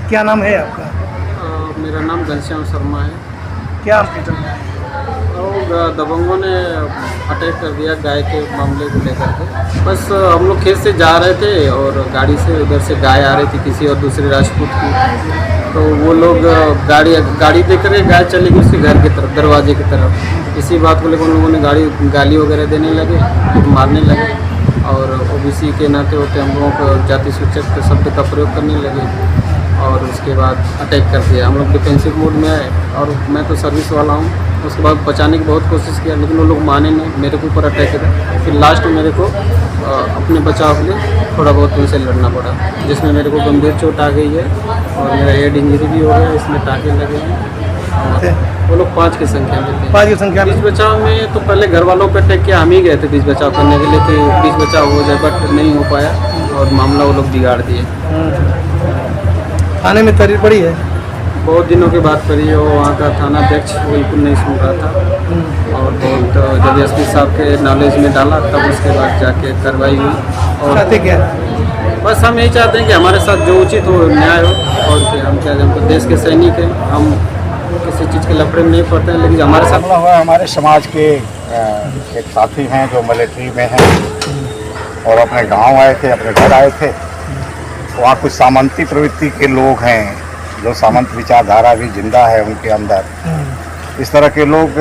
क्या नाम है आपका? मेरा नाम घनश्याम शर्मा है। क्या हॉस्पिटल में आए? और दबंगों ने अटैक कर दिया गाय के मामले को लेकर के। बस हम लोग खेत से जा रहे थे और गाड़ी से उधर से गाय आ रही थी किसी और दूसरे राजपूत की, तो वो लोग गाड़ी देख कर गाय चली गई उसके घर की तरफ, दरवाजे की तरफ। इसी बात को लेकर उन लोगों ने गाली वगैरह देने लगे, मारने लगे और ओबीसी के नाते होते हम लोगों को जाति सूचक के शब्द का प्रयोग करने लगे और उसके बाद अटैक कर दिया। हम लोग डिफेंसिव मोड में आए और मैं तो सर्विस वाला हूँ। उसके बाद बचाने की बहुत कोशिश किया लेकिन वो लोग माने नहीं, मेरे के ऊपर अटैक किया। फिर लास्ट में मेरे को अपने बचाव के लिए थोड़ा बहुत उनसे लड़ना पड़ा, जिसमें मेरे को गंभीर चोट आ गई है और मेरा हेड इंजरी भी हो गया, इसमें टाँके लगे हैं। और वो लोग 5 की संख्या में थे। 5 की संख्या में? बीच बचाव में तो पहले घर वालों पर अटैक किया, हम ही गए थे बीच बचाव करने के लिए कि बीच बचाव हो जाए, बट नहीं हो पाया और मामला वो लोग बिगाड़ दिए। थाने में तहरीर पड़ी है? बहुत दिनों के बाद पड़ी है। वो वहाँ का थाना अध्यक्ष बिल्कुल नहीं सुन रहा था और बहुत जब एसपी साहब के नॉलेज में डाला तब उसके बाद जाके कार्रवाई हुई। और चाहते क्या? बस हम यही चाहते हैं कि हमारे साथ जो उचित हो न्याय हो, और कि हम क्या, हम तो देश के सैनिक हैं, हम किसी चीज़ के लफड़े में नहीं पड़ते हैं, लेकिन हमारे साथ हमला हुआ हमारे समाज के एक साथी हैं जो मिलिट्री में हैं और अपने गांव आए थे, अपने घर आए थे। वहाँ कुछ सामंती प्रवृत्ति के लोग हैं जो सामंत विचारधारा भी जिंदा है उनके अंदर। इस तरह के लोग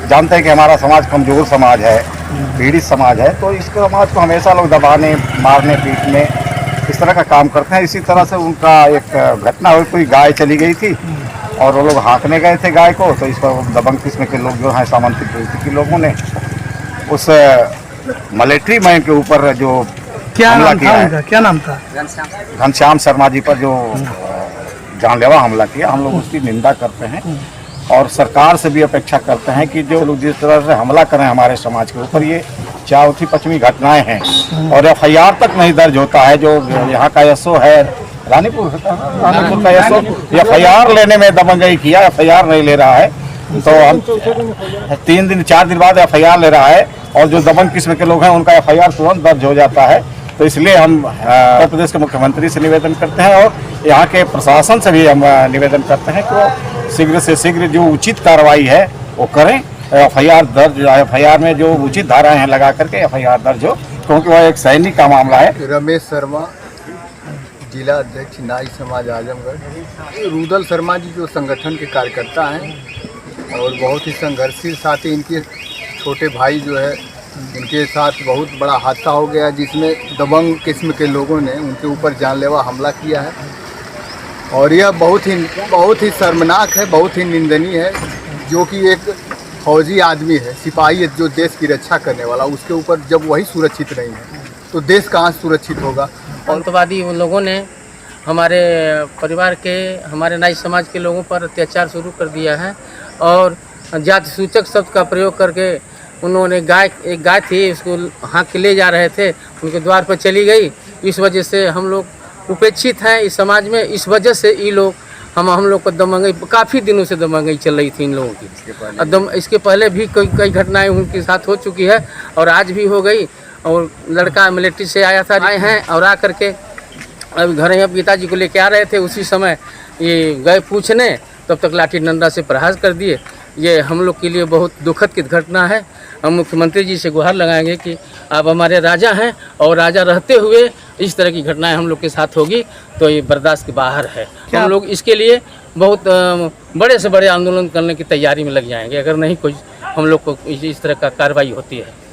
जानते हैं कि हमारा समाज कमज़ोर समाज है, पीड़ित समाज है, तो इस समाज को हमेशा लोग दबाने, मारने, पीटने इस तरह का काम करते हैं। इसी तरह से उनका एक घटना हुई, कोई गाय चली गई थी और वो लोग हाँकने गए थे गाय को, तो इस पर दबंग किस्म के लोग जो हैं सामंती प्रवृत्ति के लोगों ने उस मिलिट्री मैन के ऊपर जो क्या हमला नाम किया था है, उनका? क्या नाम था? घनश्याम शर्मा जी पर जो जानलेवा हमला किया, हम लोग उसकी निंदा करते हैं और सरकार से भी अपेक्षा करते हैं कि जो लोग जिस तरह से हमला करें हमारे समाज के ऊपर, ये चौथी पश्चिमी घटनाएं हैं और एफआईआर तक नहीं दर्ज होता है। जो यहाँ का एसओ है रानीपुर का एसओ, एफआईआर लेने में दबंगई किया, एफआईआर नहीं ले रहा है, तो हम 3 दिन 4 दिन बाद एफआईआर ले रहा है और जो दबंग किस्म के लोग हैं उनका एफआईआर तुरंत दर्ज हो जाता है। तो इसलिए हम उत्तर प्रदेश के मुख्यमंत्री से निवेदन करते हैं और यहाँ के प्रशासन से भी हम निवेदन करते हैं कि वो शीघ्र से शीघ्र जो उचित कार्रवाई है वो करें। एफआईआर में जो उचित धाराएं हैं लगा करके एफआईआर दर्ज हो, क्योंकि वह एक सैनिक का मामला है। रमेश शर्मा, जिला अध्यक्ष नाई समाज आजमगढ़। रुदल शर्मा जी जो संगठन के कार्यकर्ता हैं और बहुत ही संघर्षशील साथी, इनके छोटे भाई जो है इनके साथ बहुत बड़ा हादसा हो गया जिसमें दबंग किस्म के लोगों ने उनके ऊपर जानलेवा हमला किया है और यह बहुत ही शर्मनाक है, बहुत ही निंदनीय है। जो कि एक फौजी आदमी है, सिपाही है, जो देश की रक्षा करने वाला, उसके ऊपर जब वही सुरक्षित नहीं है तो देश कहाँ सुरक्षित होगा। आतंकवादी उन लोगों ने हमारे परिवार के, हमारे नाई समाज के लोगों पर अत्याचार शुरू कर दिया है और जाति सूचक शब्द का प्रयोग करके उन्होंने एक गाय थी उसको हाँक के ले जा रहे थे, उनके द्वार पर चली गई। इस वजह से हम लोग उपेक्षित हैं इस समाज में। इस वजह से ये लोग हम लोग को दबंगई, काफ़ी दिनों से दबंगई चल रही थी इन लोगों की। इसके पहले भी कई घटनाएं उनके साथ हो चुकी है और आज भी हो गई। और लड़का मिलिट्री से आया था, आए हैं और आ करके अब घर यहाँ पिताजी को लेके आ रहे थे, उसी समय ये गए पूछने, तब तक लाठी डंडा से प्रहार कर दिए। ये हम लोग के लिए बहुत दुखद की घटना है। हम मुख्यमंत्री जी से गुहार लगाएंगे कि आप हमारे राजा हैं और राजा रहते हुए इस तरह की घटनाएं हम लोग के साथ होगी तो ये बर्दाश्त के बाहर है। हम लोग इसके लिए बहुत बड़े से बड़े आंदोलन करने की तैयारी में लग जाएंगे अगर नहीं कोई हम लोग को इस तरह का कार्रवाई होती है।